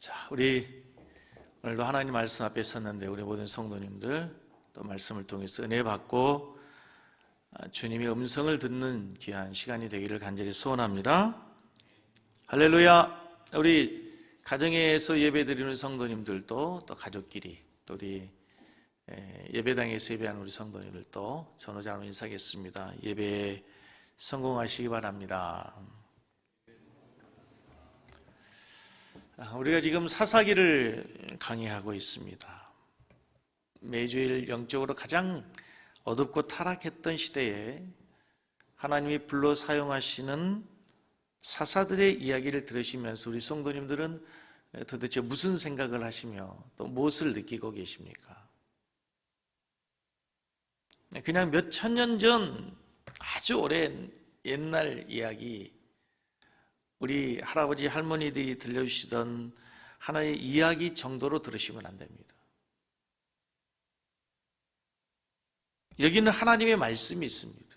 자, 우리 오늘도 하나님 말씀 앞에 섰는데 우리 모든 성도님들 또 말씀을 통해서 은혜 받고 주님의 음성을 듣는 귀한 시간이 되기를 간절히 소원합니다. 할렐루야. 우리 가정에서 예배드리는 성도님들도 또 가족끼리 또 우리 예배당에서 예배하는 우리 성도님들도 전후자로 인사하겠습니다. 예배 성공하시기 바랍니다. 우리가 지금 사사기를 강의하고 있습니다. 매주일 영적으로 가장 어둡고 타락했던 시대에 하나님이 불러 사용하시는 사사들의 이야기를 들으시면서 우리 성도님들은 도대체 무슨 생각을 하시며 또 무엇을 느끼고 계십니까? 그냥 몇 천 년 전 아주 오랜 옛날 이야기, 우리 할아버지 할머니들이 들려주시던 하나의 이야기 정도로 들으시면 안 됩니다. 여기는 하나님의 말씀이 있습니다.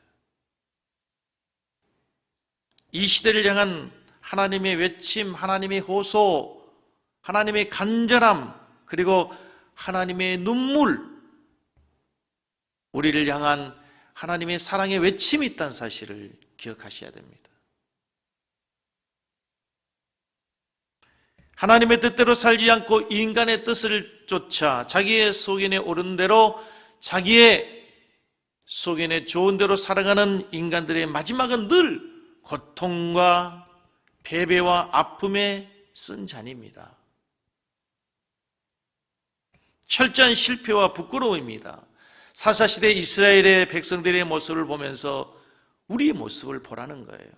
이 시대를 향한 하나님의 외침, 하나님의 호소, 하나님의 간절함, 그리고 하나님의 눈물, 우리를 향한 하나님의 사랑의 외침이 있다는 사실을 기억하셔야 됩니다. 하나님의 뜻대로 살지 않고 인간의 뜻을 쫓아 자기의 소견에 오른 대로, 자기의 소견에 좋은 대로 살아가는 인간들의 마지막은 늘 고통과 패배와 아픔에 쓴 잔입니다. 철저한 실패와 부끄러움입니다. 사사시대 이스라엘의 백성들의 모습을 보면서 우리의 모습을 보라는 거예요.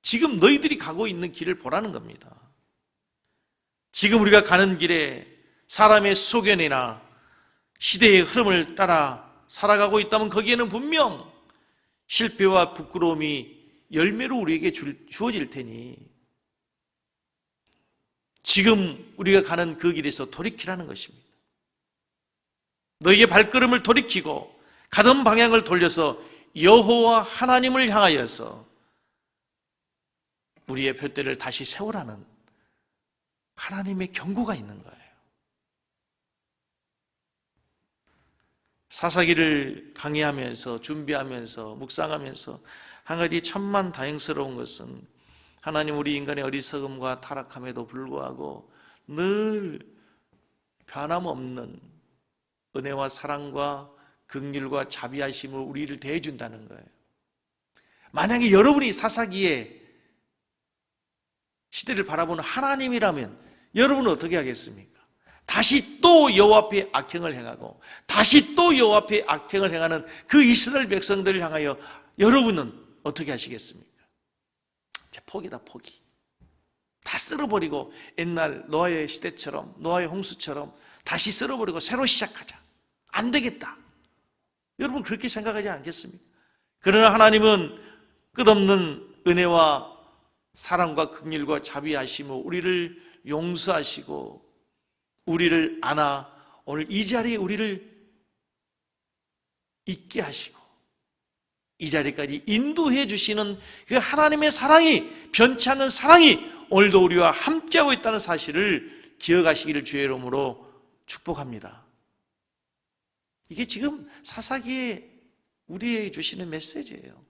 지금 너희들이 가고 있는 길을 보라는 겁니다. 지금 우리가 가는 길에 사람의 소견이나 시대의 흐름을 따라 살아가고 있다면 거기에는 분명 실패와 부끄러움이 열매로 우리에게 주어질 테니 지금 우리가 가는 그 길에서 돌이키라는 것입니다. 너희의 발걸음을 돌이키고 가던 방향을 돌려서 여호와 하나님을 향하여서 우리의 둯대를 다시 세우라는 하나님의 경고가 있는 거예요. 사사기를 강의하면서 준비하면서 묵상하면서 한 가지 천만 다행스러운 것은 하나님 우리 인간의 어리석음과 타락함에도 불구하고 늘 변함없는 은혜와 사랑과 긍휼과 자비하심으로 우리를 대해준다는 거예요. 만약에 여러분이 사사기의 시대를 바라보는 하나님이라면 여러분은 어떻게 하겠습니까? 다시 또 여호와 앞에 악행을 행하고 다시 또 여호와 앞에 악행을 행하는 그 이스라엘 백성들을 향하여 여러분은 어떻게 하시겠습니까? 포기다, 포기. 다 쓸어버리고 옛날 노아의 시대처럼, 노아의 홍수처럼 다시 쓸어버리고 새로 시작하자. 안 되겠다. 여러분 그렇게 생각하지 않겠습니까? 그러나 하나님은 끝없는 은혜와 사랑과 긍휼과 자비하심으로 우리를 용서하시고 우리를 안아 오늘 이 자리에 우리를 있게 하시고 이 자리까지 인도해 주시는 그 하나님의 사랑이, 변치 않는 사랑이 오늘도 우리와 함께하고 있다는 사실을 기억하시기를 주의 이름으로 축복합니다. 이게 지금 사사기에 우리에게 주시는 메시지예요.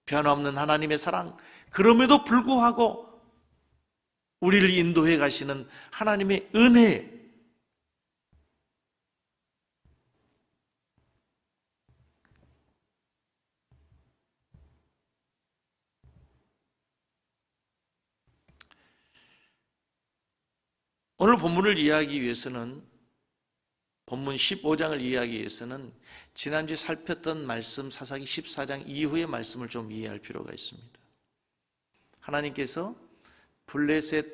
변함없는 하나님의 사랑, 그럼에도 불구하고 우리를 인도해 가시는 하나님의 은혜, 오늘 본문을 이해하기 위해서는, 본문 15장을 이해하기 위해서는 지난주에 살폈던 말씀 사사기 14장 이후의 말씀을 좀 이해할 필요가 있습니다. 하나님께서 블레셋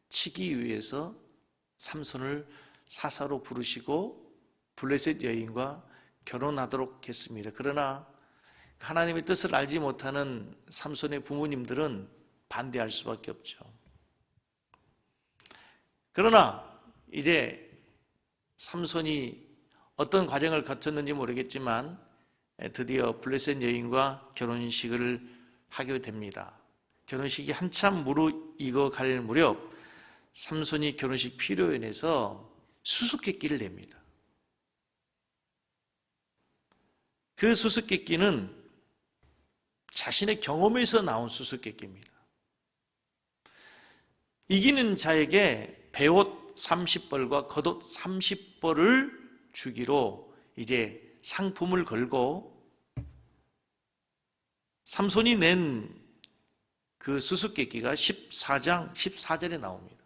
치기 위해서 삼손을 사사로 부르시고 블레셋 여인과 결혼하도록 했습니다. 그러나 하나님의 뜻을 알지 못하는 삼손의 부모님들은 반대할 수밖에 없죠. 그러나 이제 삼손이 어떤 과정을 거쳤는지 모르겠지만 드디어 블레셋 여인과 결혼식을 하게 됩니다. 결혼식이 한참 무르익어 갈 무렵 삼손이 결혼식 피로연에서 수수께끼를 냅니다. 그 수수께끼는 자신의 경험에서 나온 수수께끼입니다. 이기는 자에게 배옷 30벌과 겉옷 30벌을 주기로 이제 상품을 걸고, 삼손이 낸 그 수수께끼가 14장 14절에 나옵니다.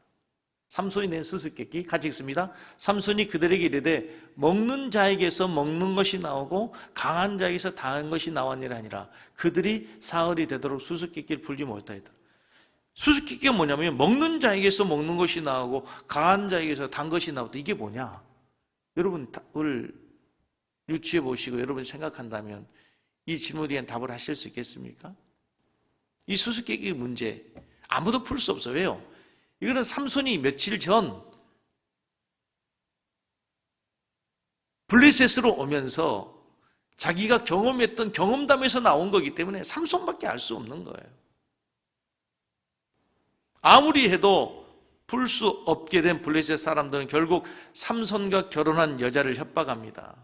삼손이 낸 수수께끼 같이 읽습니다. 삼손이 그들에게 이르되 먹는 자에게서 먹는 것이 나오고 강한 자에게서 당한 것이 나왔느니라 하니라. 그들이 사흘이 되도록 수수께끼를 풀지 못하였다. 수수께끼가 뭐냐면 먹는 자에게서 먹는 것이 나오고 강한 자에게서 단 것이 나오다. 이게 뭐냐? 여러분 답을 유추해 보시고 여러분 생각한다면 이 질문에 대한 답을 하실 수 있겠습니까? 이 수수께끼의 문제 아무도 풀 수 없어요. 왜요? 이거는 삼손이 며칠 전 블레셋으로 오면서 자기가 경험했던 경험담에서 나온 거기 때문에 삼손밖에 알 수 없는 거예요. 아무리 해도 풀 수 없게 된 블레셋 사람들은 결국 삼손과 결혼한 여자를 협박합니다.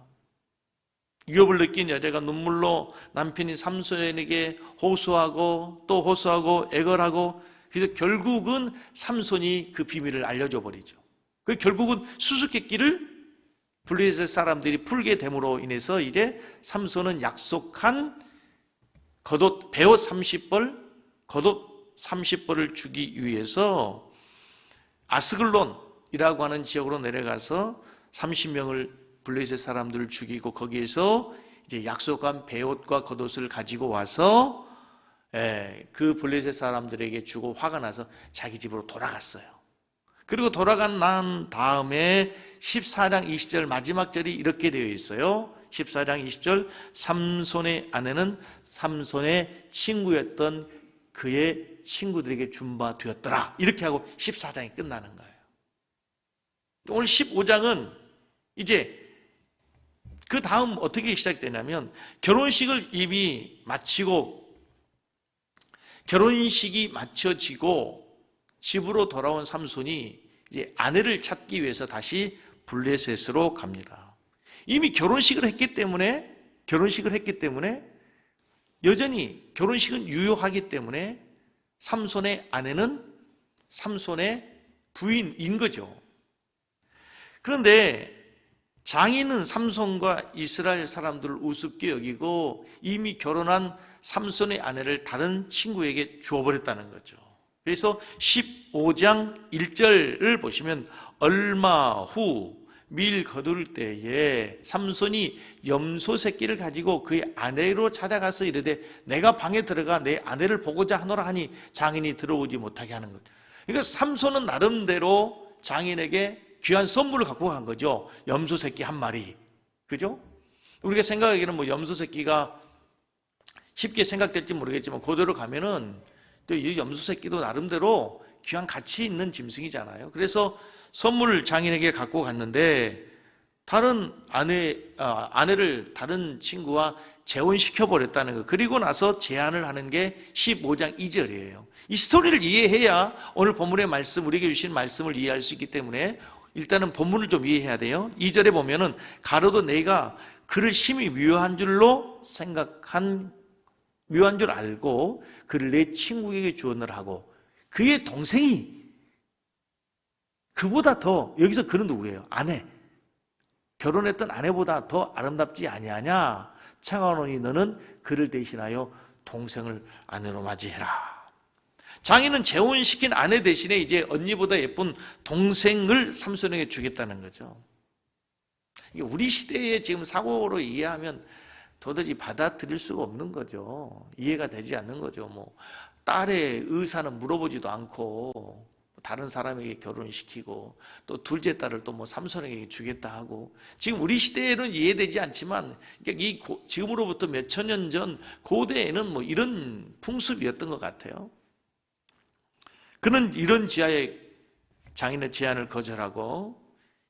위협을 느낀 여자가 눈물로 남편인 삼손에게 호소하고 또 호소하고 애걸하고, 그래서 결국은 삼손이 그 비밀을 알려줘 버리죠. 그 결국은 수수께끼를 블레셋 사람들이 풀게 됨으로 인해서 이제 삼손은 약속한 겉옷 배옷 30벌, 겉옷 30벌을 주기 위해서 아스글론이라고 하는 지역으로 내려가서 30명을 블레셋 사람들을 죽이고 거기에서 이제 약속한 배옷과 겉옷을 가지고 와서 그 블레셋 사람들에게 주고 화가 나서 자기 집으로 돌아갔어요. 그리고 돌아간 난 다음에 14장 20절 마지막 절이 이렇게 되어 있어요. 14장 20절 삼손의 아내는 삼손의 친구였던 그의 친구들에게 준 바 되었더라. 이렇게 하고 14장이 끝나는 거예요. 오늘 15장은 이제 그 다음 어떻게 시작되냐면 결혼식을 이미 마치고 결혼식이 마쳐지고 집으로 돌아온 삼손이 이제 아내를 찾기 위해서 다시 블레셋으로 갑니다. 이미 결혼식을 했기 때문에 여전히 결혼식은 유효하기 때문에 삼손의 아내는 삼손의 부인인 거죠. 그런데 장인은 삼손과 이스라엘 사람들을 우습게 여기고 이미 결혼한 삼손의 아내를 다른 친구에게 주어버렸다는 거죠. 그래서 15장 1절을 보시면 얼마 후 밀 거둘 때에 삼손이 염소 새끼를 가지고 그의 아내로 찾아가서 이르되 내가 방에 들어가 내 아내를 보고자 하노라 하니 장인이 들어오지 못하게 하는 것. 그러니까 삼손은 나름대로 장인에게 귀한 선물을 갖고 간 거죠. 염소 새끼 한 마리. 그죠? 우리가 생각하기에는 뭐 염소 새끼가 쉽게 생각될지 모르겠지만 그대로 가면은 또 이 염소 새끼도 나름대로 귀한 가치 있는 짐승이잖아요. 그래서 선물을 장인에게 갖고 갔는데 다른 아내를 다른 친구와 재혼시켜 버렸다는 거. 그리고 나서 제안을 하는 게 15장 2절이에요. 이 스토리를 이해해야 오늘 본문의 말씀, 우리에게 주신 말씀을 이해할 수 있기 때문에 일단은 본문을 좀 이해해야 돼요. 2절에 보면은 가로도 내가 그를 심히 미워한 줄로 미워한 줄 알고 그를 내 친구에게 주언을 하고 그의 동생이 그보다 더, 여기서 그는 누구예요? 아내. 결혼했던 아내보다 더 아름답지 아니하냐? 청하노니 너는 그를 대신하여 동생을 아내로 맞이해라. 장인은 재혼시킨 아내 대신에 이제 언니보다 예쁜 동생을 삼손에게 주겠다는 거죠. 우리 시대의 지금 사고로 이해하면 도저히 받아들일 수가 없는 거죠. 이해가 되지 않는 거죠. 뭐 딸의 의사는 물어보지도 않고 다른 사람에게 결혼시키고 또 둘째 딸을 또 뭐 삼손에게 주겠다 하고, 지금 우리 시대에는 이해되지 않지만 지금으로부터 몇천 년 전 고대에는 뭐 이런 풍습이었던 것 같아요. 그는 이런 장인의 제안을 거절하고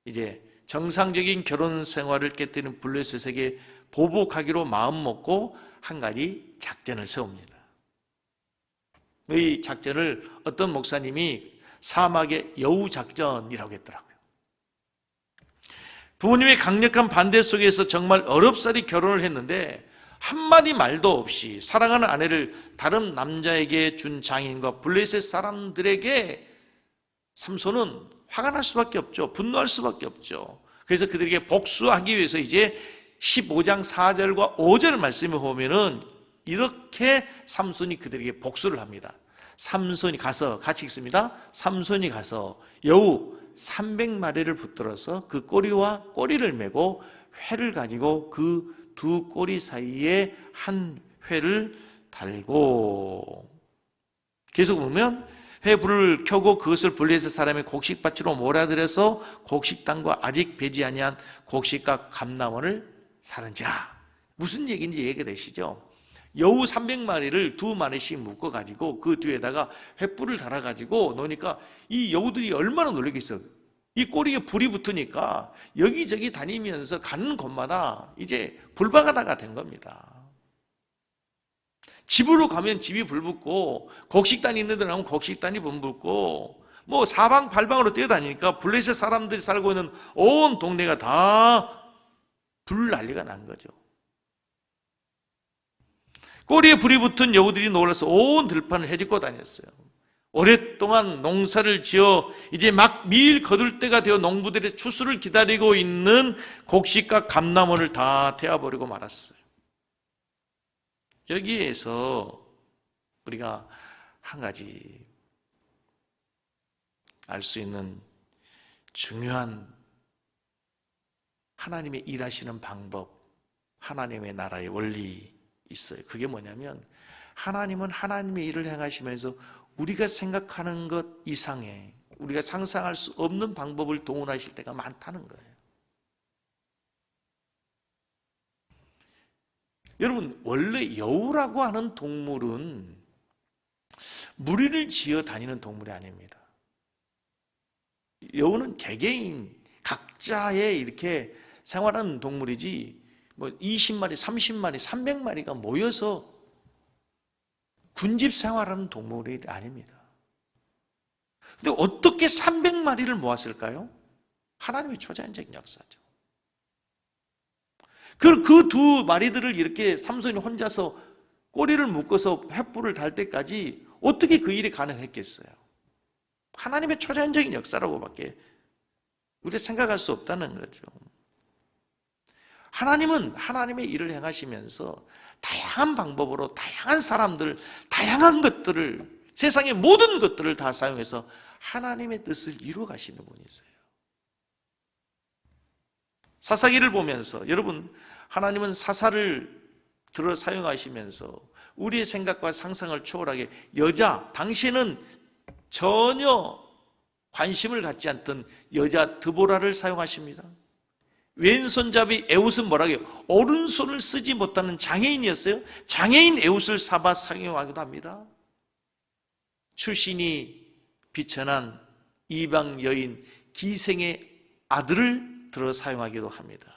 이제 정상적인 결혼 생활을 깨뜨리는 블레셋에게 보복하기로 마음먹고 한 가지 작전을 세웁니다. 이 작전을 어떤 목사님이 사막의 여우 작전이라고 했더라고요. 부모님의 강력한 반대 속에서 정말 어렵사리 결혼을 했는데 한마디 말도 없이 사랑하는 아내를 다른 남자에게 준 장인과 블레셋 사람들에게 삼손은 화가 날 수밖에 없죠. 분노할 수밖에 없죠. 그래서 그들에게 복수하기 위해서 이제 15장 4절과 5절 말씀을 보면은 이렇게 삼손이 그들에게 복수를 합니다. 삼손이 가서, 같이 읽습니다. 삼손이 가서 여우 300마리를 붙들어서 그 꼬리와 꼬리를 메고 회를 가지고 그 두 꼬리 사이에 한 회를 달고, 계속 보면 회 불을 켜고 그것을 블레셋 사람의 곡식밭으로 몰아들여서 곡식당과 아직 배지 아니한 곡식과 감나원을 사는지라. 무슨 얘기인지 이해가 되시죠? 여우 300마리를 2마리씩 묶어가지고 그 뒤에다가 횃불을 달아가지고 놓으니까 이 여우들이 얼마나 놀라겠어요. 이 꼬리에 불이 붙으니까 여기저기 다니면서 가는 곳마다 이제 불바다가 된 겁니다. 집으로 가면 집이 불붙고, 곡식단이 있는 데 가면 곡식단이 불붙고, 뭐 사방팔방으로 뛰어다니니까 블레셋 사람들이 살고 있는 온 동네가 다 불 난리가 난 거죠. 꼬리에 불이 붙은 여우들이 놀라서 온 들판을 헤집고 다녔어요. 오랫동안 농사를 지어 이제 막 밀 거둘 때가 되어 농부들의 추수를 기다리고 있는 곡식과 감나무를 다 태워버리고 말았어요. 여기에서 우리가 한 가지 알 수 있는 중요한 하나님의 일하시는 방법, 하나님의 나라의 원리 있어요. 그게 뭐냐면 하나님은 하나님의 일을 행하시면서 우리가 생각하는 것 이상의, 우리가 상상할 수 없는 방법을 동원하실 때가 많다는 거예요. 여러분, 원래 여우라고 하는 동물은 무리를 지어 다니는 동물이 아닙니다. 여우는 개개인 각자의 이렇게 생활하는 동물이지, 뭐 20마리, 30마리, 300마리가 모여서 군집 생활하는 동물이 아닙니다. 근데 어떻게 300마리를 모았을까요? 하나님의 초자연적인 역사죠. 그 두 마리들을 이렇게 삼손이 혼자서 꼬리를 묶어서 횃불을 달 때까지 어떻게 그 일이 가능했겠어요? 하나님의 초자연적인 역사라고밖에 우리가 생각할 수 없다는 거죠. 하나님은 하나님의 일을 행하시면서 다양한 방법으로 다양한 사람들, 다양한 것들을, 세상의 모든 것들을 다 사용해서 하나님의 뜻을 이루어 가시는 분이세요. 사사기를 보면서 여러분, 하나님은 사사를 들어 사용하시면서 우리의 생각과 상상을 초월하게 여자, 당시에는 전혀 관심을 갖지 않던 여자 드보라를 사용하십니다. 왼손잡이 에웃은 뭐라고 해요? 오른손을 쓰지 못하는 장애인이었어요. 장애인 에웃을 사바 사용하기도 합니다. 출신이 비천한 이방 여인 기생의 아들을 들어 사용하기도 합니다.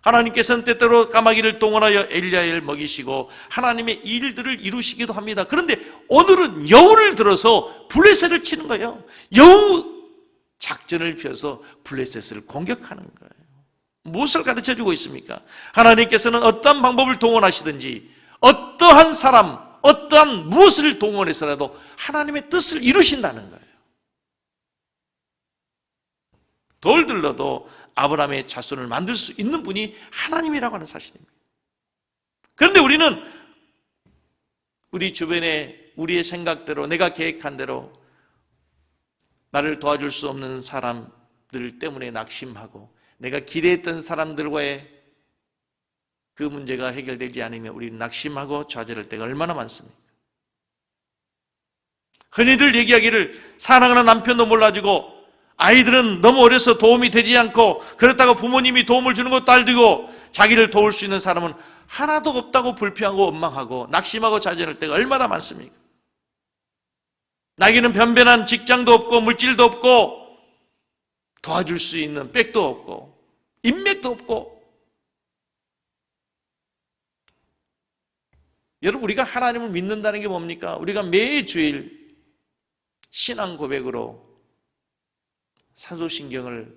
하나님께서는 때때로 까마귀를 동원하여 엘리야를 먹이시고 하나님의 일들을 이루시기도 합니다. 그런데 오늘은 여우를 들어서 블레셋을 치는 거예요. 여우 작전을 펴서 블레셋을 공격하는 거예요. 무엇을 가르쳐주고 있습니까? 하나님께서는 어떠한 방법을 동원하시든지 어떠한 사람, 어떠한 무엇을 동원해서라도 하나님의 뜻을 이루신다는 거예요. 돌 들러도 아브라함의 자손을 만들 수 있는 분이 하나님이라고 하는 사실입니다. 그런데 우리는 우리 주변에 우리의 생각대로, 내가 계획한 대로 나를 도와줄 수 없는 사람들 때문에 낙심하고, 내가 기대했던 사람들과의 그 문제가 해결되지 않으면 우리는 낙심하고 좌절할 때가 얼마나 많습니까? 흔히들 얘기하기를 사랑하는 남편도 몰라주고 아이들은 너무 어려서 도움이 되지 않고, 그렇다고 부모님이 도움을 주는 것도 알고 자기를 도울 수 있는 사람은 하나도 없다고 불평하고 원망하고 낙심하고 좌절할 때가 얼마나 많습니까? 나에게는 변변한 직장도 없고 물질도 없고 도와줄 수 있는 백도 없고 인맥도 없고. 여러분, 우리가 하나님을 믿는다는 게 뭡니까? 우리가 매주일 신앙 고백으로 사도신경을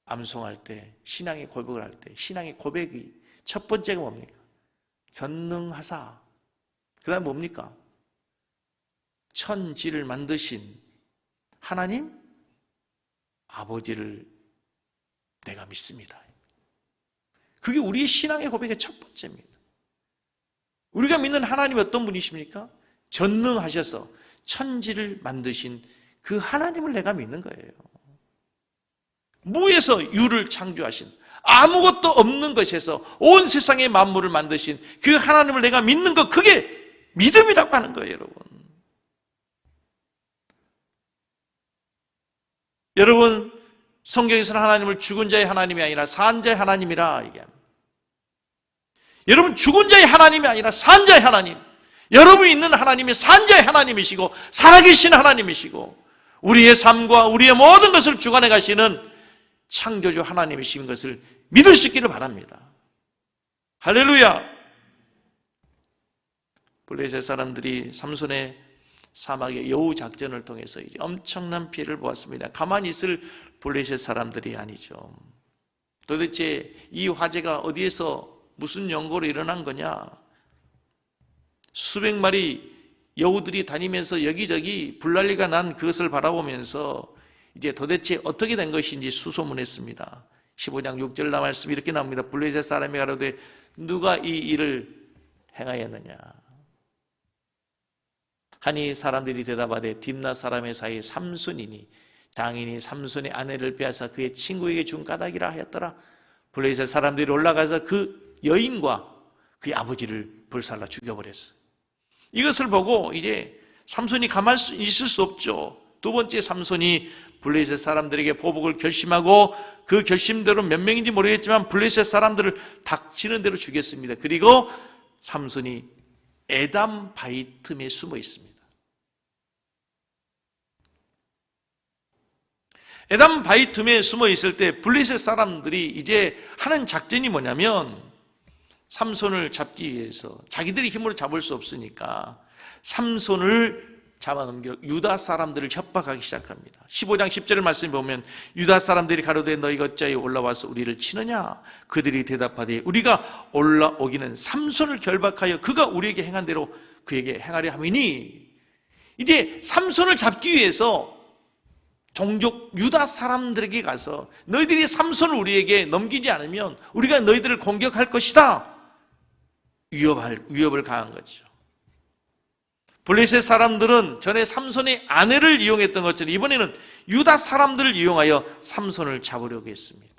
암송할 때, 신앙의 고백을 할 때, 신앙의 고백이 첫 번째가 뭡니까? 전능하사. 그 다음 뭡니까? 천지를 만드신 하나님 아버지를 내가 믿습니다. 그게 우리의 신앙의 고백의 첫 번째입니다. 우리가 믿는 하나님이 어떤 분이십니까? 전능하셔서 천지를 만드신 그 하나님을 내가 믿는 거예요. 무에서 유를 창조하신, 아무것도 없는 것에서 온 세상의 만물을 만드신 그 하나님을 내가 믿는 것, 그게 믿음이라고 하는 거예요, 여러분. 여러분, 성경에서는 하나님을 죽은 자의 하나님이 아니라 산 자의 하나님이라 얘기합니다. 여러분, 죽은 자의 하나님이 아니라 산 자의 하나님, 여러분이 있는 하나님이 산 자의 하나님이시고 살아계신 하나님이시고 우리의 삶과 우리의 모든 것을 주관해 가시는 창조주 하나님이신 것을 믿을 수 있기를 바랍니다. 할렐루야. 블레셋 사람들이 삼손의 사막의 여우 작전을 통해서 이제 엄청난 피해를 보았습니다. 가만히 있을 블레셋 사람들이 아니죠. 도대체 이 화재가 어디에서 무슨 연고로 일어난 거냐? 수백 마리 여우들이 다니면서 여기저기 불난리가 난 그것을 바라보면서 이제 도대체 어떻게 된 것인지 수소문했습니다. 15장 6절 말씀이 이렇게 나옵니다. 블레셋 사람이 가로되 누가 이 일을 행하였느냐? 하니 사람들이 대답하되 딥나 사람의 사이 삼손이니 장인이 삼손의 아내를 빼앗아 그의 친구에게 준 까닭이라 하였더라. 블레셋 사람들이 올라가서 그 여인과 그의 아버지를 불살라 죽여버렸어. 이것을 보고 이제 삼손이 가만히 있을 수 없죠. 두 번째, 삼손이 블레셋 사람들에게 보복을 결심하고 그 결심대로 몇 명인지 모르겠지만 블레셋 사람들을 닥치는 대로 죽였습니다. 그리고 삼손이 에담 바위 틈에 숨어 있습니다. 에담 바위 틈에 숨어 있을 때 블레셋 사람들이 이제 하는 작전이 뭐냐면, 삼손을 잡기 위해서 자기들이 힘으로 잡을 수 없으니까 삼손을 잡아넘기려 유다 사람들을 협박하기 시작합니다. 15장 10절의 말씀을 보면 유다 사람들이 가로되 너희가 어찌하여 올라와서 우리를 치느냐? 그들이 대답하되 우리가 올라오기는 삼손을 결박하여 그가 우리에게 행한 대로 그에게 행하려 함이니. 이제 삼손을 잡기 위해서 종족 유다 사람들에게 가서 너희들이 삼손을 우리에게 넘기지 않으면 우리가 너희들을 공격할 것이다, 위협을 가한 거죠. 블레셋 사람들은 전에 삼손의 아내를 이용했던 것처럼 이번에는 유다 사람들을 이용하여 삼손을 잡으려고 했습니다.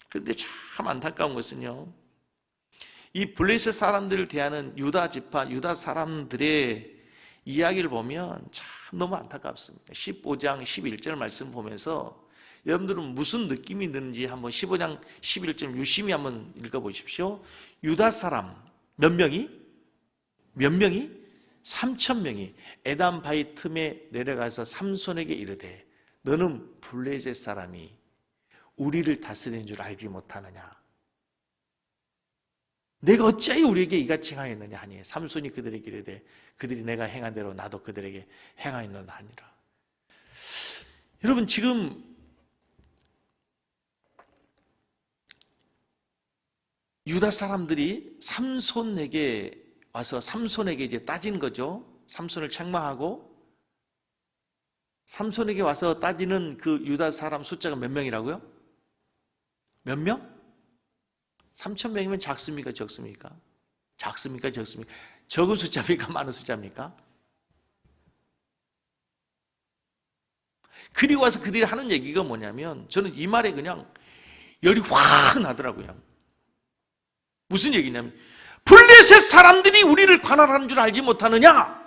그런데 참 안타까운 것은요, 이 블레셋 사람들을 대하는 유다 지파, 유다 사람들의 이야기를 보면 참 너무 안타깝습니다. 15장 11절 말씀 보면서 여러분들은 무슨 느낌이 드는지 한번 15장 11절 유심히 한번 읽어보십시오. 유다 사람 몇 명이? 3,000명이 에담 바위 틈에 내려가서 삼손에게 이르되 너는 블레셋 사람이 우리를 다스리는 줄 알지 못하느냐? 내가 어찌하여 우리에게 이같이 행하였느냐 하니 삼손이 그들에게 이르되 그들이 내가 행한 대로 나도 그들에게 행하였느냐 하니라. 여러분, 지금 유다 사람들이 삼손에게 와서 삼손에게 이제 따진 거죠. 삼손을 책망하고 삼손에게 와서 따지는 그 유다 사람 숫자가 몇 명이라고요? 몇 명? 3,000명이면 작습니까? 적습니까? 작습니까? 적습니까? 적은 숫자입니까? 많은 숫자입니까? 그리고 와서 그들이 하는 얘기가 뭐냐면, 저는 이 말에 그냥 열이 확 나더라고요. 무슨 얘기냐면, 블레셋 사람들이 우리를 관할하는 줄 알지 못하느냐?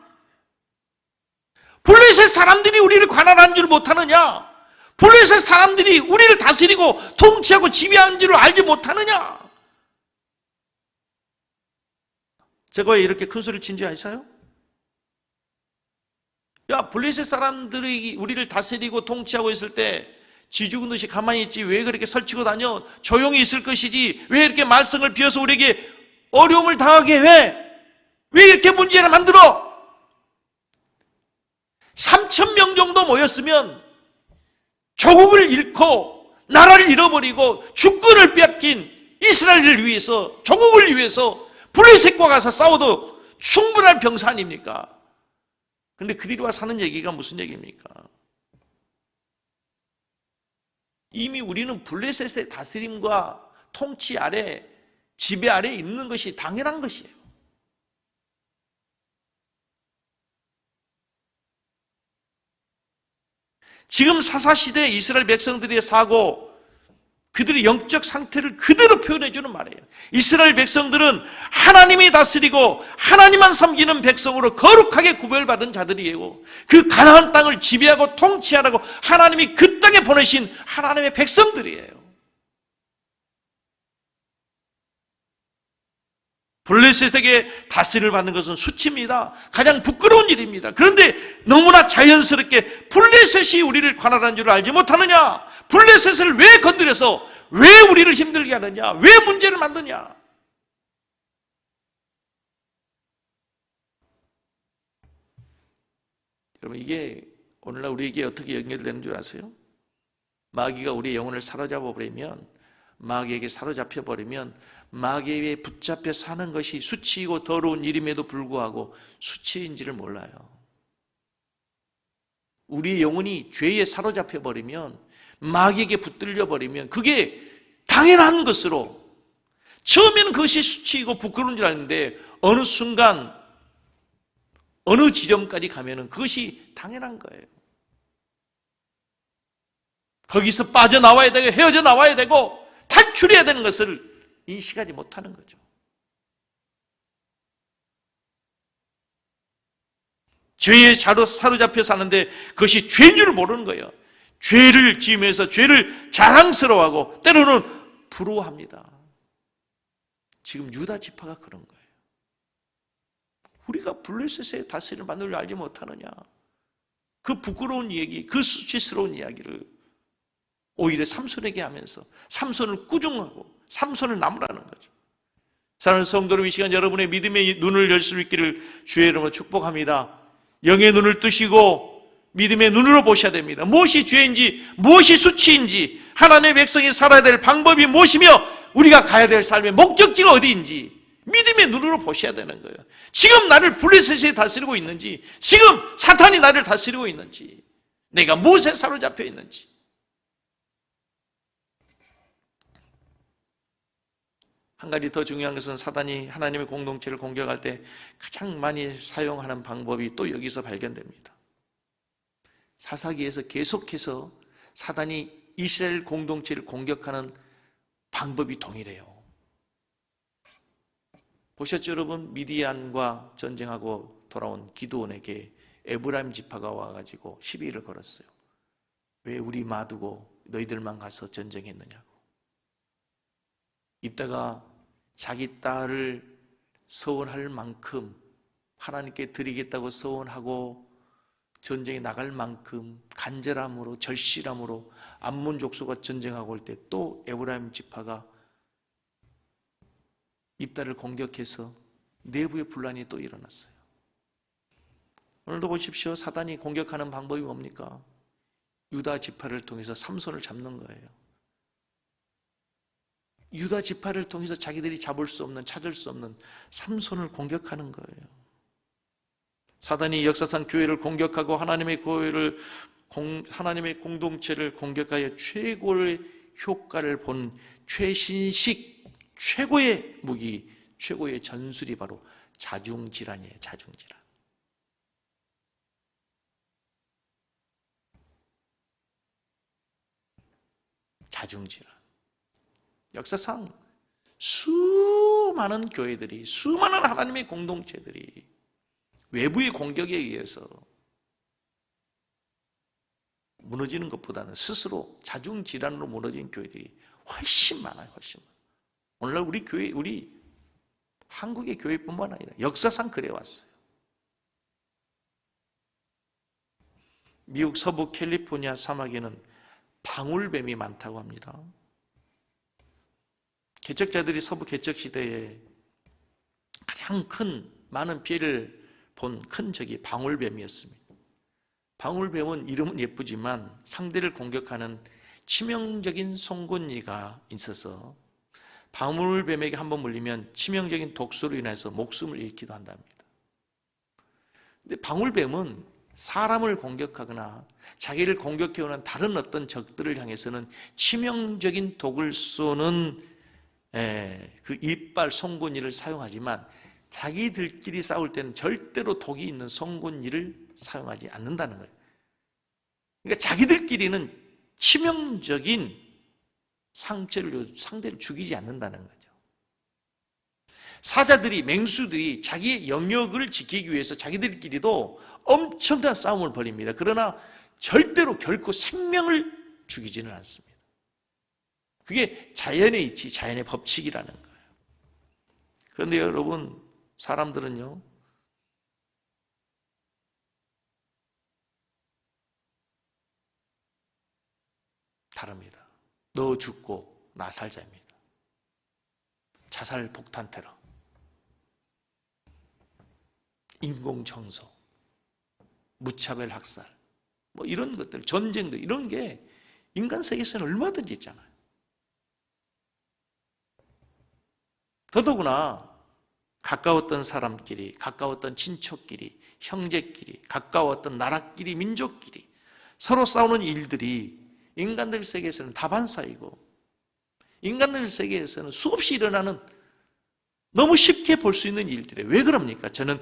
블레셋 사람들이 우리를 관할하는 줄 못하느냐? 블레셋 사람들이 우리를 다스리고 통치하고 지배하는 줄 알지 못하느냐? 제가 왜 이렇게 큰 소리를 친지 아세요? 야, 블레셋 사람들이 우리를 다스리고 통치하고 있을 때 쥐 죽은 듯이 가만히 있지 왜 그렇게 설치고 다녀? 조용히 있을 것이지 왜 이렇게 말썽을 피워서 우리에게 어려움을 당하게 해? 왜 이렇게 문제를 만들어? 3천 명 정도 모였으면 조국을 잃고 나라를 잃어버리고 주권을 빼앗긴 이스라엘을 위해서, 조국을 위해서 블레셋과 가서 싸워도 충분한 병사 아닙니까? 그런데 그들이 와 사는 얘기가 무슨 얘기입니까? 이미 우리는 블레셋의 다스림과 통치 아래, 지배 아래 있는 것이 당연한 것이에요. 지금 사사시대 이스라엘 백성들의 사고, 그들의 영적 상태를 그대로 표현해 주는 말이에요. 이스라엘 백성들은 하나님이 다스리고 하나님만 섬기는 백성으로 거룩하게 구별받은 자들이에요. 그 가나안 땅을 지배하고 통치하라고 하나님이 그 땅에 보내신 하나님의 백성들이에요. 블레셋에게 다스림을 받는 것은 수치입니다. 가장 부끄러운 일입니다. 그런데 너무나 자연스럽게 블레셋이 우리를 관할한 줄 알지 못하느냐? 블레셋을 왜 건드려서 왜 우리를 힘들게 하느냐? 왜 문제를 만드냐? 여러분, 이게 오늘날 우리에게 어떻게 연결되는 줄 아세요? 마귀가 우리의 영혼을 사로잡아 버리면, 마귀에게 사로잡혀 버리면 마귀에 붙잡혀 사는 것이 수치이고 더러운 일임에도 불구하고 수치인지를 몰라요. 우리 영혼이 죄에 사로잡혀 버리면, 마귀에게 붙들려 버리면 그게 당연한 것으로, 처음에는 그것이 수치이고 부끄러운 줄 알았는데 어느 순간 어느 지점까지 가면은 그것이 당연한 거예요. 거기서 빠져나와야 되고 헤어져 나와야 되고 탈출해야 되는 것을 인식하지 못하는 거죠. 죄에 사로잡혀 사는데 그것이 죄인 줄 모르는 거예요. 죄를 지으면서 죄를 자랑스러워하고 때로는 부러워합니다. 지금 유다 지파가 그런 거예요. 우리가 블레셋의 다스림을 받는 줄 알지 못하느냐? 그 부끄러운 얘기, 그 수치스러운 이야기를 오히려 삼손에게 하면서 삼손을 꾸중하고 삼손을 나무라는 거죠. 사랑하는 성도들, 이 시간 여러분의 믿음의 눈을 열 수 있기를 주의 이름으로 축복합니다. 영의 눈을 뜨시고 믿음의 눈으로 보셔야 됩니다. 무엇이 죄인지, 무엇이 수치인지, 하나님의 백성이 살아야 될 방법이 무엇이며 우리가 가야 될 삶의 목적지가 어디인지 믿음의 눈으로 보셔야 되는 거예요. 지금 나를 블레셋이 다스리고 있는지, 지금 사탄이 나를 다스리고 있는지, 내가 무엇에 사로잡혀 있는지. 한 가지 더 중요한 것은 사단이 하나님의 공동체를 공격할 때 가장 많이 사용하는 방법이 또 여기서 발견됩니다. 사사기에서 계속해서 사단이 이스라엘 공동체를 공격하는 방법이 동일해요. 보셨죠, 여러분? 미디안과 전쟁하고 돌아온 기드온에게 에브라임 지파가 와가지고 시비를 걸었어요. 왜 우리 놔두고 너희들만 가서 전쟁했느냐고. 입다가 자기 딸을 서원할 만큼, 하나님께 드리겠다고 서원하고 전쟁에 나갈 만큼 간절함으로, 절실함으로 암몬 족속과 전쟁하고 올 때 또 에브라임 지파가 입다를 공격해서 내부의 분란이 또 일어났어요. 오늘도 보십시오. 사단이 공격하는 방법이 뭡니까? 유다 지파를 통해서 삼손을 잡는 거예요. 유다 지파를 통해서 자기들이 잡을 수 없는, 찾을 수 없는 삼손을 공격하는 거예요. 사단이 역사상 교회를 공격하고 하나님의 교회를, 하나님의 공동체를 공격하여 최고의 효과를 본 최신식, 최고의 무기, 최고의 전술이 바로 자중질환이에요. 자중질환. 자중질환. 역사상 수많은 교회들이, 수많은 하나님의 공동체들이 외부의 공격에 의해서 무너지는 것보다는 스스로 자중질환으로 무너진 교회들이 훨씬 많아요. 훨씬 많아요. 오늘날 우리 교회, 우리 한국의 교회뿐만 아니라 역사상 그래왔어요. 미국 서부 캘리포니아 사막에는 방울뱀이 많다고 합니다. 개척자들이 서부 개척 시대에 가장 큰, 많은 피해를 본 큰 적이 방울뱀이었습니다. 방울뱀은 이름은 예쁘지만 상대를 공격하는 치명적인 송곳니가 있어서 방울뱀에게 한번 물리면 치명적인 독소로 인해서 목숨을 잃기도 한답니다. 근데 방울뱀은 사람을 공격하거나 자기를 공격해오는 다른 어떤 적들을 향해서는 치명적인 독을 쏘는 그 이빨 송곳니를 사용하지만 자기들끼리 싸울 때는 절대로 독이 있는 송곳니를 사용하지 않는다는 거예요. 그러니까 자기들끼리는 치명적인 상대를 죽이지 않는다는 거죠. 사자들이, 맹수들이 자기의 영역을 지키기 위해서 자기들끼리도 엄청난 싸움을 벌입니다. 그러나 절대로 결코 생명을 죽이지는 않습니다. 그게 자연의 이치, 자연의 법칙이라는 거예요. 그런데 여러분, 사람들은요, 다릅니다. 너 죽고 나 살자입니다. 자살 폭탄 테러, 인공청소, 무차별 학살, 뭐 이런 것들, 전쟁도 이런 게 인간 세계에서는 얼마든지 있잖아요. 더더구나 가까웠던 사람끼리, 가까웠던 친척끼리, 형제끼리, 가까웠던 나라끼리, 민족끼리 서로 싸우는 일들이 인간들 세계에서는 다반사이고 인간들 세계에서는 수없이 일어나는 너무 쉽게 볼 수 있는 일들이에요. 왜 그럽니까? 저는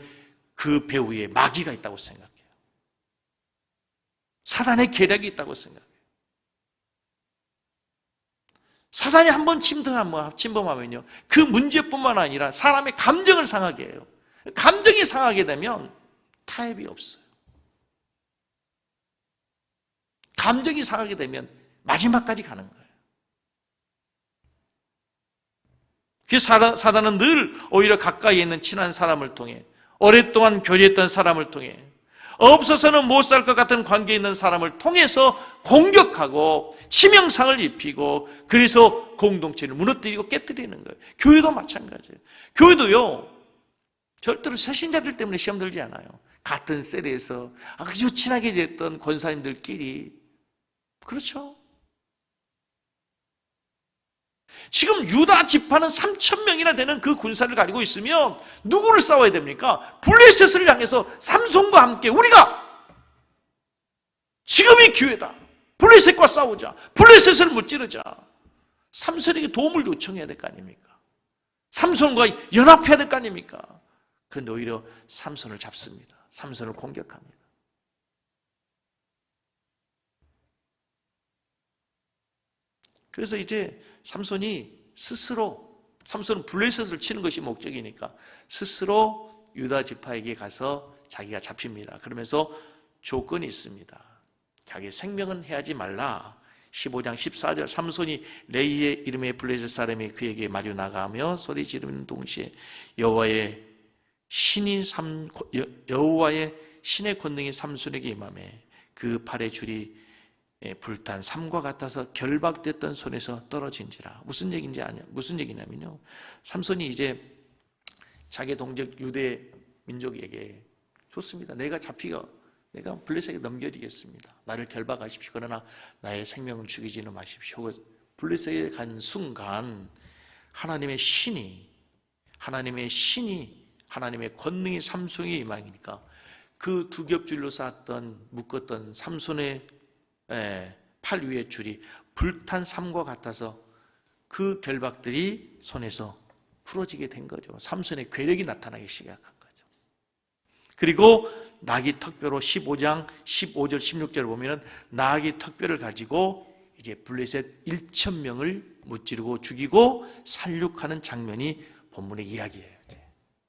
그 배후에 마귀가 있다고 생각해요. 사단의 계략이 있다고 생각해요. 사단이 한번 침범하면요, 그 문제뿐만 아니라 사람의 감정을 상하게 해요. 감정이 상하게 되면 타협이 없어요. 감정이 상하게 되면 마지막까지 가는 거예요. 그래서 사단은 늘 오히려 가까이 있는 친한 사람을 통해, 오랫동안 교제했던 사람을 통해, 없어서는 못 살 것 같은 관계에 있는 사람을 통해서 공격하고 치명상을 입히고, 그래서 공동체를 무너뜨리고 깨뜨리는 거예요. 교회도 마찬가지예요. 교회도요, 절대로 새신자들 때문에 시험 들지 않아요. 같은 셀에서 아주 친하게 됐던 권사님들끼리. 그렇죠? 지금 유다 지파는 3,000명이나 되는 그 군사를 가지고 있으면 누구를 싸워야 됩니까? 블레셋을 향해서 삼손과 함께 우리가 지금이 기회다. 블레셋과 싸우자. 블레셋을 무찌르자. 삼손에게 도움을 요청해야 될 거 아닙니까? 삼손과 연합해야 될 거 아닙니까? 그런데 오히려 삼손을 잡습니다. 삼손을 공격합니다. 그래서 이제 삼손은 블레셋을 치는 것이 목적이니까 스스로 유다 지파에게 가서 자기가 잡힙니다. 그러면서 조건이 있습니다. 자기 생명은 해하지 말라. 15장 14절, 삼손이 레이의 이름의 블레셋 사람이 그에게 마주 나가며 소리 지르는 동시에 여호와의 신의 권능이 삼손에게 임하매 그 팔의 줄이 불탄 삼과 같아서 결박됐던 손에서 떨어진지라. 무슨 얘기냐면요, 삼손이 이제 자기 동족 유대 민족에게 좋습니다. 내가 블레셋에게 넘겨지겠습니다. 나를 결박하십시오. 그러나 나의 생명을 죽이지는 마십시오. 블레셋에 간 순간 하나님의 권능이 삼손에게 임하니까 그 두 겹줄로 묶었던 삼손의 팔 위의 줄이 불탄 삼과 같아서 그 결박들이 손에서 풀어지게 된 거죠. 삼손의 괴력이 나타나기 시작한 거죠. 그리고 나귀 턱뼈로 15장 15절 16절을 보면은 나귀 턱뼈를 가지고 이제 블레셋 1,000명을 무찌르고 죽이고 살육하는 장면이 본문의 이야기예요.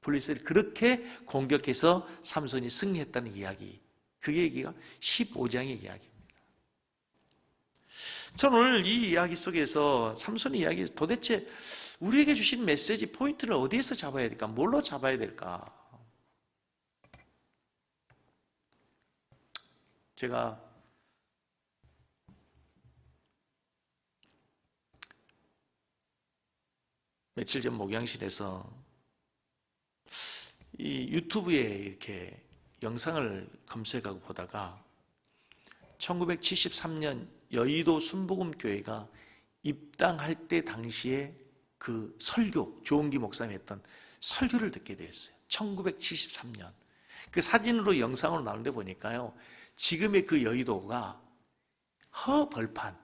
블레셋을 그렇게 공격해서 삼손이 승리했다는 이야기. 그 얘기가 15장의 이야기입니다. 저는 오늘 이 이야기 속에서 삼손의 이야기, 도대체 우리에게 주신 메시지 포인트를 어디에서 잡아야 될까? 뭘로 잡아야 될까? 제가 며칠 전 목양실에서 이 유튜브에 이렇게 영상을 검색하고 보다가 1973년 여의도 순복음교회가 입당할 때 당시에 그 설교, 조은기 목사님이 했던 설교를 듣게 되었어요. 1973년. 그 사진으로 영상으로 나오는데 보니까요, 지금의 그 여의도가 허벌판,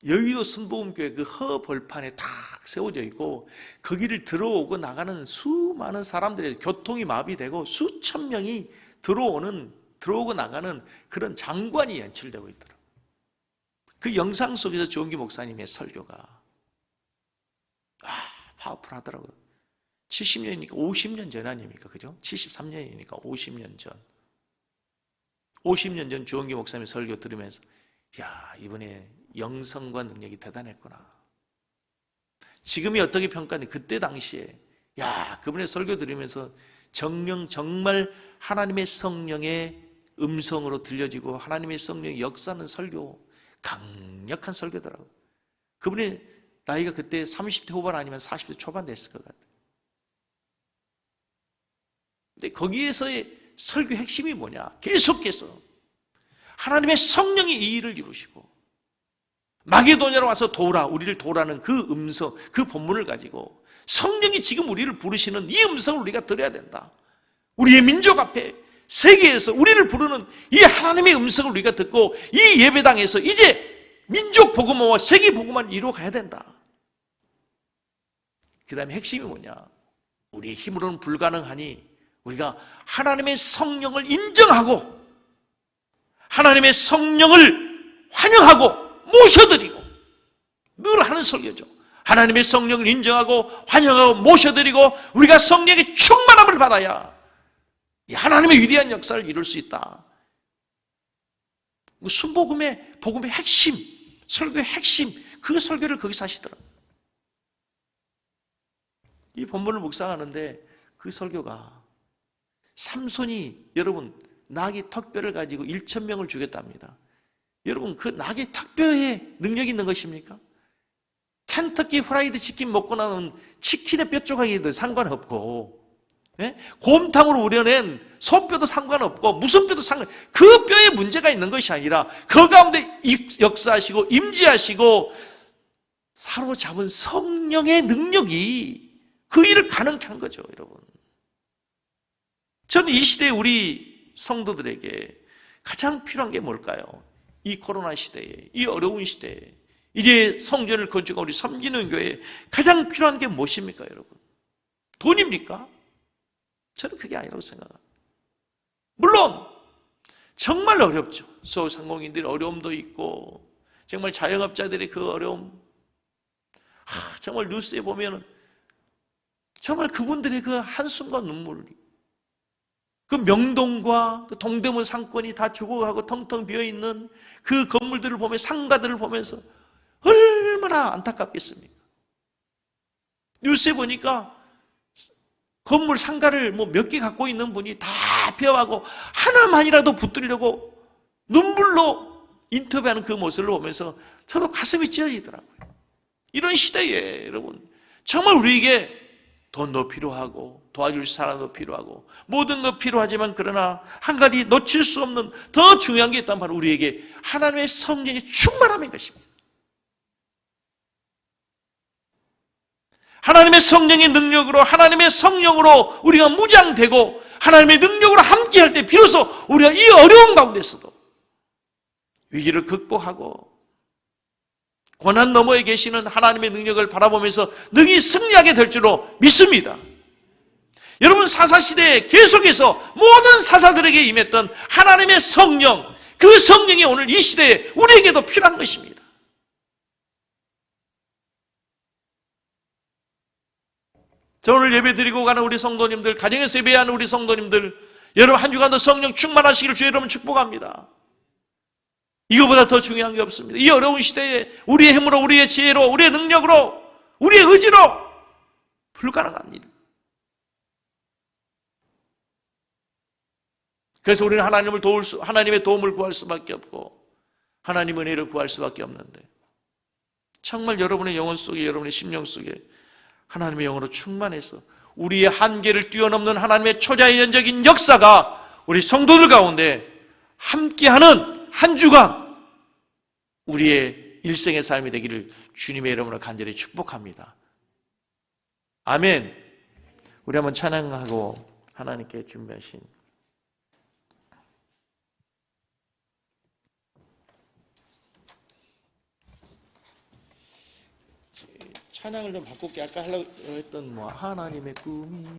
여의도 순복음교회 그 허벌판에 탁 세워져 있고, 거기를 들어오고 나가는 수많은 사람들의 교통이 마비되고 수천 명이 들어오고 나가는 그런 장관이 연출되고 있더라고요. 그 영상 속에서 조은기 목사님의 설교가 파워풀하더라고요. 70년이니까 50년 전 아닙니까? 그죠? 73년이니까 50년 전. 50년 전 조은기 목사님의 설교 들으면서 야, 이번에 영성과 능력이 대단했구나. 지금이 어떻게 평가하니 그때 당시에 야, 그분의 설교 들으면서 정말 하나님의 성령의 음성으로 들려지고 하나님의 성령의 역사하는 설교, 강력한 설교더라고요. 그분의 나이가 그때 30대 후반 아니면 40대 초반 됐을 것 같아요. 근데 거기에서의 설교 핵심이 뭐냐? 계속해서 하나님의 성령이 이 일을 이루시고 마게도냐로 와서 우리를 도우라는 그 음성, 그 본문을 가지고 성령이 지금 우리를 부르시는 이 음성을 우리가 들어야 된다. 우리의 민족 앞에 세계에서 우리를 부르는 이 하나님의 음성을 우리가 듣고 이 예배당에서 이제 민족 복음화와 세계 복음화를 이루어가야 된다. 그 다음에 핵심이 뭐냐? 우리의 힘으로는 불가능하니 우리가 하나님의 성령을 인정하고 하나님의 성령을 환영하고 모셔드리고, 늘 하는 설교죠. 하나님의 성령을 인정하고 환영하고 모셔드리고 우리가 성령의 충만함을 받아야 하나님의 위대한 역사를 이룰 수 있다. 순복음의 복음의 핵심, 설교의 핵심, 그 설교를 거기서 하시더라고요. 이 본문을 묵상하는데 그 설교가 삼손이 여러분 나귀 턱뼈를 가지고 1,000명을 죽였답니다. 여러분 그 나귀 턱뼈에 능력이 있는 것입니까? 켄터키 프라이드 치킨 먹고 나온 치킨의 뼈 조각에도 상관없고, 곰탕으로 우려낸 소뼈도 상관없고 무슨 뼈도 그 뼈에 문제가 있는 것이 아니라 그 가운데 역사하시고 임재하시고 사로잡은 성령의 능력이 그 일을 가능케 한 거죠, 여러분. 저는 이 시대에 우리 성도들에게 가장 필요한 게 뭘까요? 이 코로나 시대에, 이 어려운 시대에, 이제 성전을 건축하고 우리 섬기는 교회에 가장 필요한 게 무엇입니까, 여러분? 돈입니까? 저는 그게 아니라고 생각합니다. 물론 정말 어렵죠. 소상공인들의 어려움도 있고 정말 자영업자들의 그 어려움, 정말 뉴스에 보면 정말 그분들의 그 한숨과 눈물, 그 명동과 그 동대문 상권이 다 죽어가고 텅텅 비어있는 그 건물들을 보며 상가들을 보면서 얼마나 안타깝겠습니까? 뉴스에 보니까 건물 상가를 몇 개 갖고 있는 분이 다 폐허하고 하나만이라도 붙들려고 눈물로 인터뷰하는 그 모습을 보면서 저도 가슴이 찢어지더라고요. 이런 시대에 여러분 정말 우리에게 돈도 필요하고 도와줄 사람도 필요하고 모든 것 필요하지만 그러나 한 가지 놓칠 수 없는 더 중요한 게 있다면 바로 우리에게 하나님의 성령의 충만함인 것입니다. 하나님의 성령의 능력으로, 하나님의 성령으로 우리가 무장되고 하나님의 능력으로 함께할 때 비로소 우리가 이 어려운 가운데서도 위기를 극복하고 고난 너머에 계시는 하나님의 능력을 바라보면서 능히 승리하게 될 줄로 믿습니다. 여러분 사사시대에 계속해서 모든 사사들에게 임했던 하나님의 성령, 그 성령이 오늘 이 시대에 우리에게도 필요한 것입니다. 저 오늘 예배드리고 가는 우리 성도님들, 가정에서 예배하는 우리 성도님들, 여러분 한 주간도 성령 충만하시기를 주의 이름으로 축복합니다. 이거보다 더 중요한 게 없습니다. 이 어려운 시대에 우리의 힘으로, 우리의 지혜로, 우리의 능력으로, 우리의 의지로 불가능한 일. 그래서 우리는 하나님의 도움을 구할 수밖에 없고 하나님의 은혜를 구할 수밖에 없는데, 정말 여러분의 영혼 속에, 여러분의 심령 속에 하나님의 영으로 충만해서 우리의 한계를 뛰어넘는 하나님의 초자연적인 역사가 우리 성도들 가운데 함께하는 한 주간 우리의 일생의 삶이 되기를 주님의 이름으로 간절히 축복합니다. 아멘. 우리 한번 찬양하고 하나님께 준비하신 찬양을 좀 바꿀게. 아까 하려고 했던 하나님의 꿈이